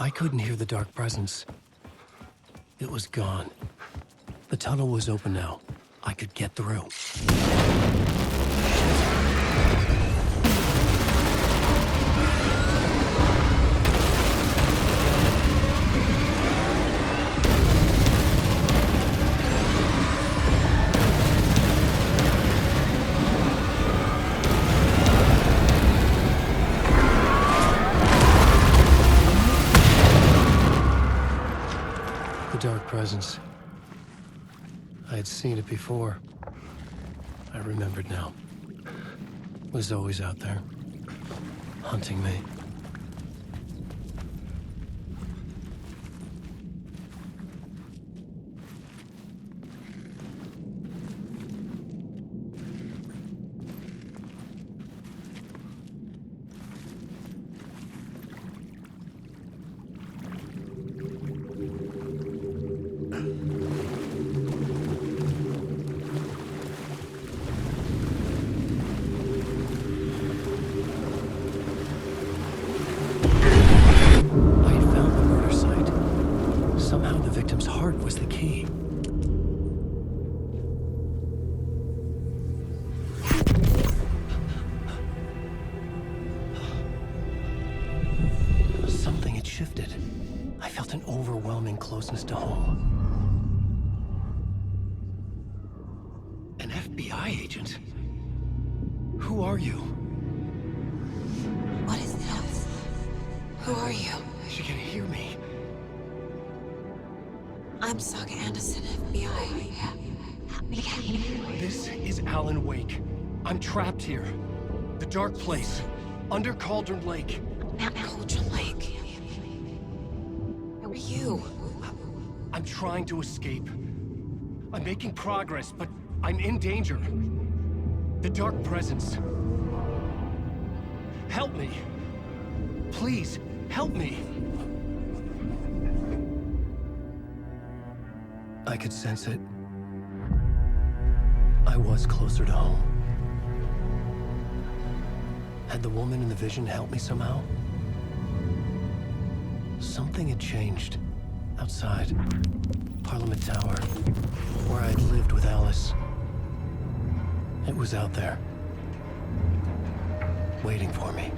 I couldn't hear the dark presence. It was gone. The tunnel was open now. I could get through. Dark presence. I had seen it before. I remembered now. It was always out there, hunting me. Was the key. Something had shifted. I felt an overwhelming closeness to home. An FBI agent? Who are you? What is this? Who are you? She can hear me. I'm Saga Anderson, FBI. This is Alan Wake. I'm trapped here. The dark place. Under Cauldron Lake. Cauldron Lake. Who are you? I'm trying to escape. I'm making progress, but I'm in danger. The dark presence. Help me. Please, help me. I could sense it. I was closer to home. Had the woman in the vision helped me somehow? Something had changed. Outside. Parliament Tower. Where I'd lived with Alice. It was out there. Waiting for me.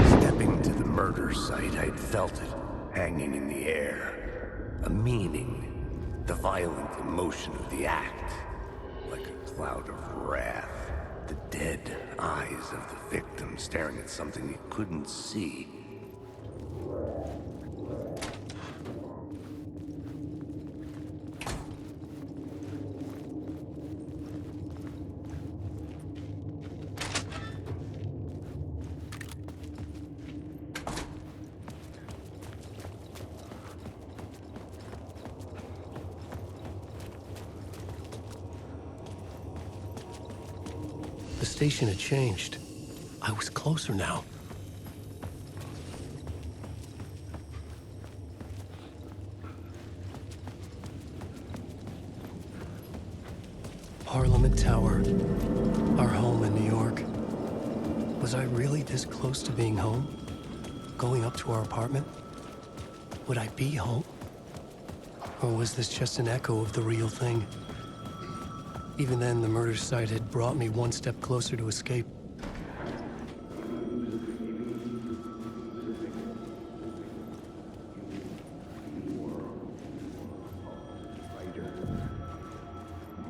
Stepping to the murder site, I'd felt it, hanging in the air. A meaning, the violent emotion of the act, like a cloud of wrath. The dead eyes of the victim staring at something he couldn't see. The station had changed. I was closer now. Parliament Tower. Our home in New York. Was I really this close to being home? Going up to our apartment? Would I be home? Or was this just an echo of the real thing? Even then, the murder site had brought me one step closer to escape.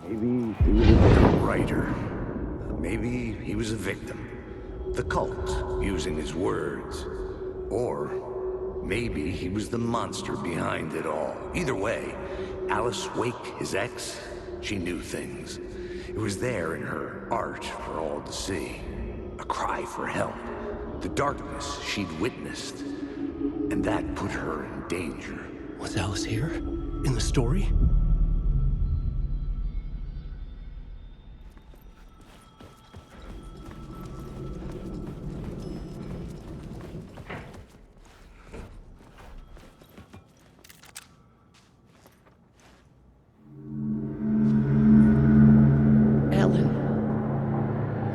Maybe he was a writer. Maybe he was a victim. The cult, using his words. Or maybe he was the monster behind it all. Either way, Alice Wake, his ex, she knew things. It was there in her art for all to see. A cry for help. The darkness she'd witnessed. And that put her in danger. Was Alice here? In the story?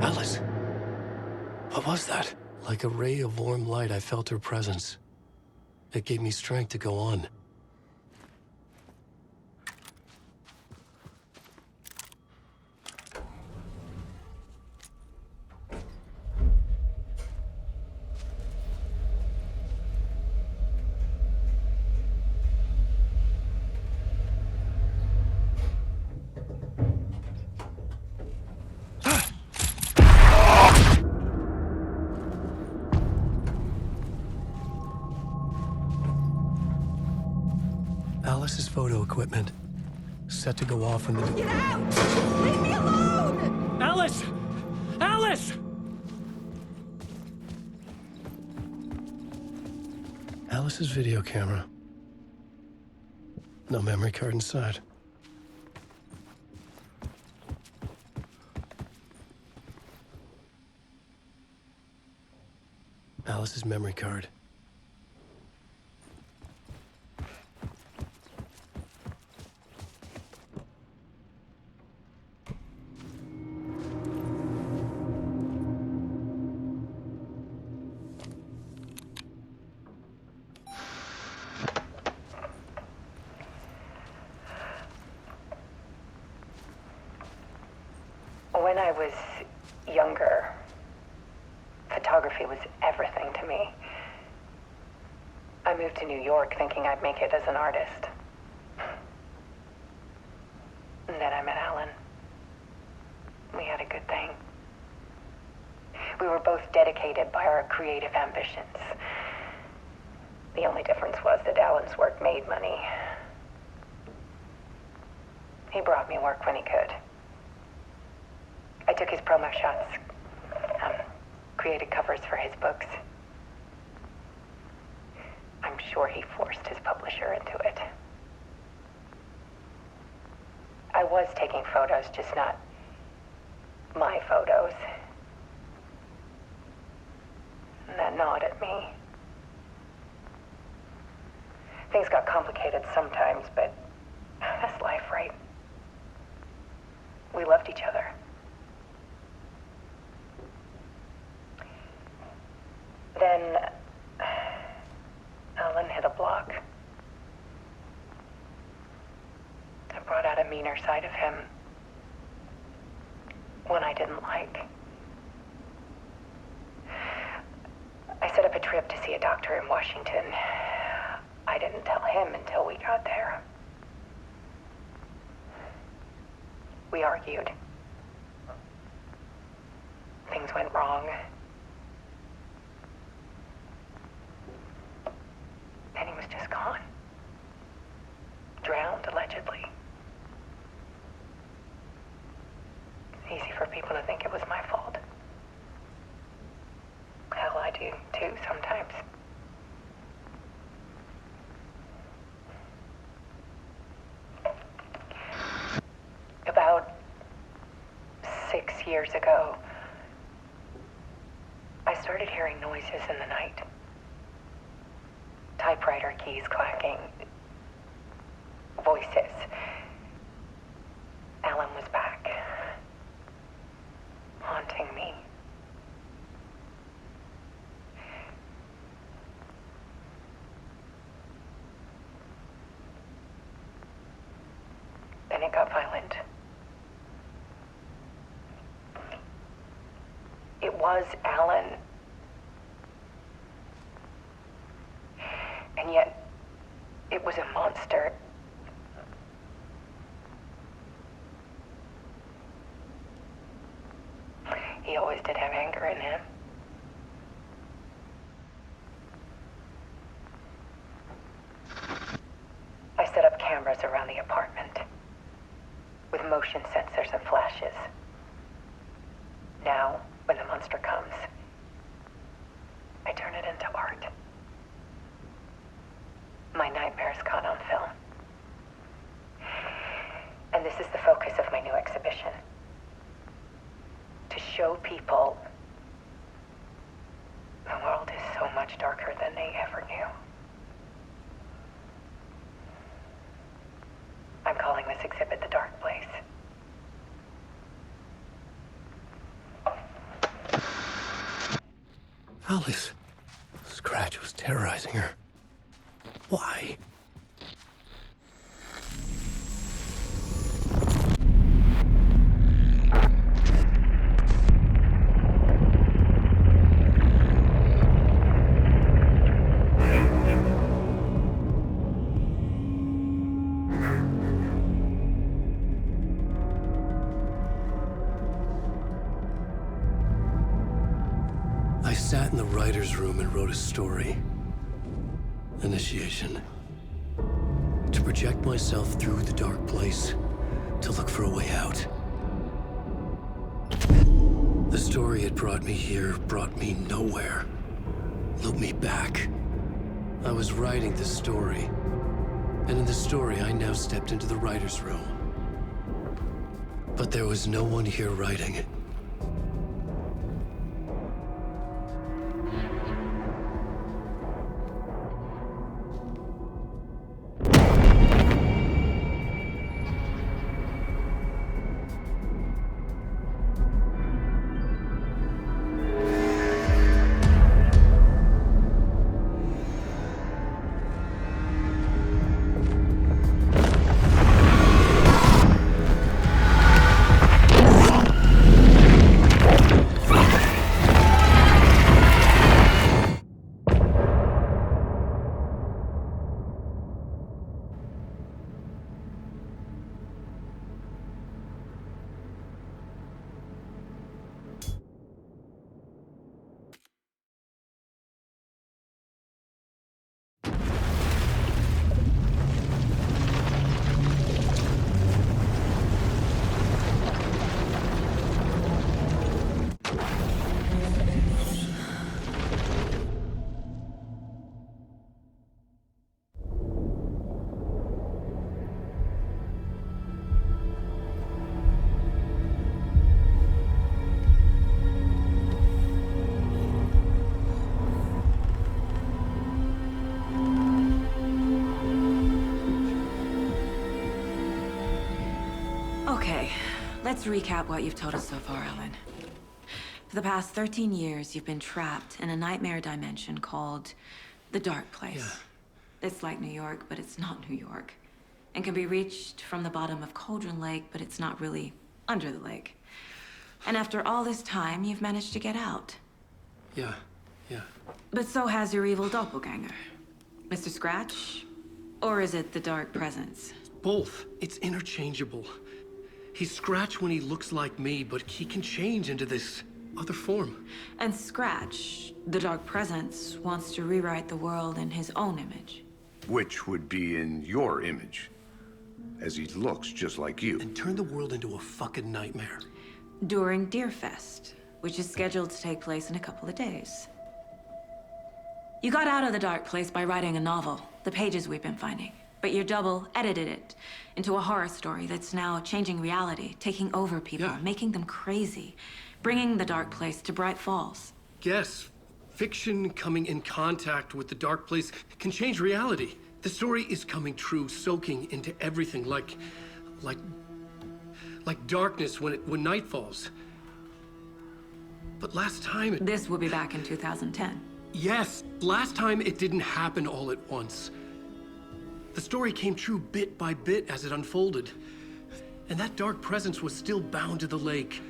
Alice. What was that? Like a ray of warm light, I felt her presence. It gave me strength to go on. Alice's photo equipment. Set to go off when the... Get out! Leave me alone! Alice! Alice! Alice's video camera. No memory card inside. Alice's memory card. When I was younger, photography was everything to me. I moved to New York thinking I'd make it as an artist. And then I met Alan. We had a good thing. We were both dedicated by our creative ambitions. The only difference was that Alan's work made money. He brought me work when he could. I took his promo shots, created covers for his books. I'm sure he forced his publisher into it. I was taking photos, just not my photos. And that gnawed at me. Things got complicated sometimes, but that's life, right? We loved each other. Then Alan hit a block. I brought out a meaner side of him. One I didn't like. I set up a trip to see a doctor in Washington. I didn't tell him until we got there. We argued. Things went wrong. And he was just gone. Drowned, allegedly. It's easy for people to think it was my fault. Hell, I do too, sometimes. About 6 years ago, I started hearing noises in the night. Typewriter keys clacking. Voices. Alan was back. Haunting me. Then it got violent. It was Alan. And yet, it was a monster. He always did have anger in him. I set up cameras around the apartment with motion sensors and flashes. Now, when the monster comes, I turn it into art. My nightmares caught on film. And this is the focus of my new exhibition. To show people the world is so much darker than they ever knew. I'm calling this exhibit The Dark Place. Alice. Scratch was terrorizing her. Why? I sat in the writer's room and wrote a story. Initiation. To project myself through the dark place, to look for a way out. The story had brought me here, brought me nowhere. Looped me back. I was writing the story. And in the story, I now stepped into the writer's room. But there was no one here writing it. Okay, let's recap what you've told us so far, Ellen. For the past 13 years, you've been trapped in a nightmare dimension called the Dark Place. Yeah. It's like New York, but it's not New York. And can be reached from the bottom of Cauldron Lake, but it's not really under the lake. And after all this time, you've managed to get out. Yeah. But so has your evil doppelganger. Mr. Scratch? Or is it the Dark Presence? Both. It's interchangeable. He's Scratch when he looks like me, but he can change into this other form. And Scratch, the Dark Presence, wants to rewrite the world in his own image. Which would be in your image, as he looks just like you. And turn the world into a fucking nightmare. During Deerfest, which is scheduled to take place in a couple of days. You got out of the Dark Place by writing a novel, the pages we've been finding. But your double edited it into a horror story that's now changing reality, taking over people, Yeah. making them crazy, bringing the Dark Place to Bright Falls. Yes, fiction coming in contact with the dark place can change reality. The story is coming true, soaking into everything like darkness when night falls. But last time This will be back in 2010. Yes, last time it didn't happen all at once. The story came true bit by bit as it unfolded. And that dark presence was still bound to the lake.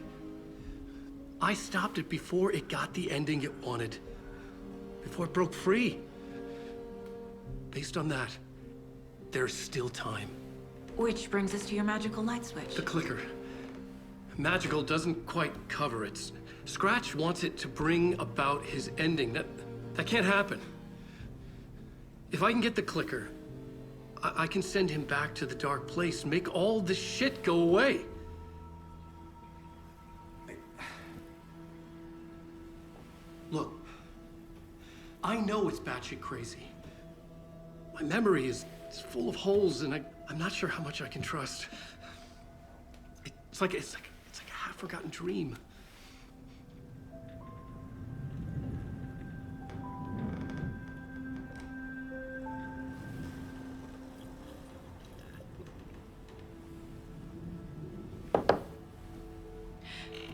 I stopped it before it got the ending it wanted. Before it broke free. Based on that, there's still time. Which brings us to your magical light switch. The clicker. Magical doesn't quite cover it. Scratch wants it to bring about his ending. That can't happen. If I can get the clicker, I can send him back to the dark place, make all this shit go away. Look, I know it's batshit crazy. My memory is full of holes, and I'm not sure how much I can trust. It's like a half-forgotten dream.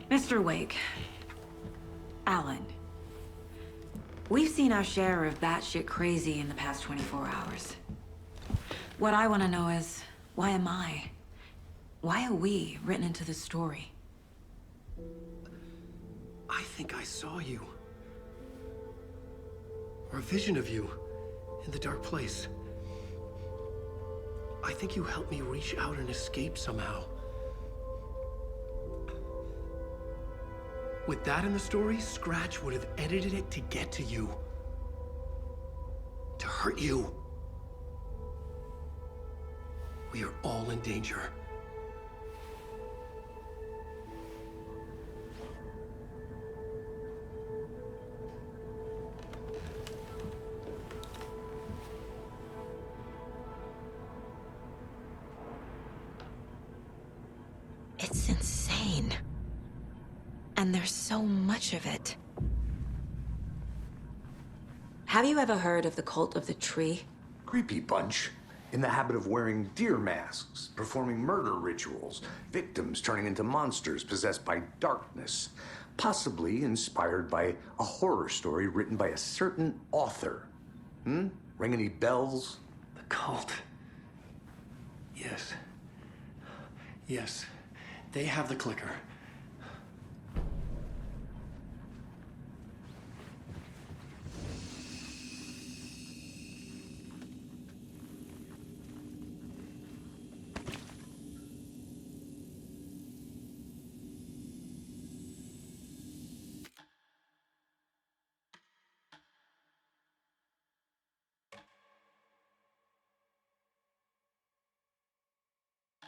Mr. Wake, Alan, we've seen our share of batshit crazy in the past 24 hours. What I want to know is, why am I? Why are we written into this story? I think I saw you. Or a vision of you in the dark place. I think you helped me reach out and escape somehow. With that in the story, Scratch would have edited it to get to you. To hurt you. We are all in danger. It's insane. And there's so much of it. Have you ever heard of the cult of the tree? Creepy bunch. In the habit of wearing deer masks, performing murder rituals, victims turning into monsters possessed by darkness, possibly inspired by a horror story written by a certain author. Ring any bells? The cult. Yes. Yes. They have the clicker.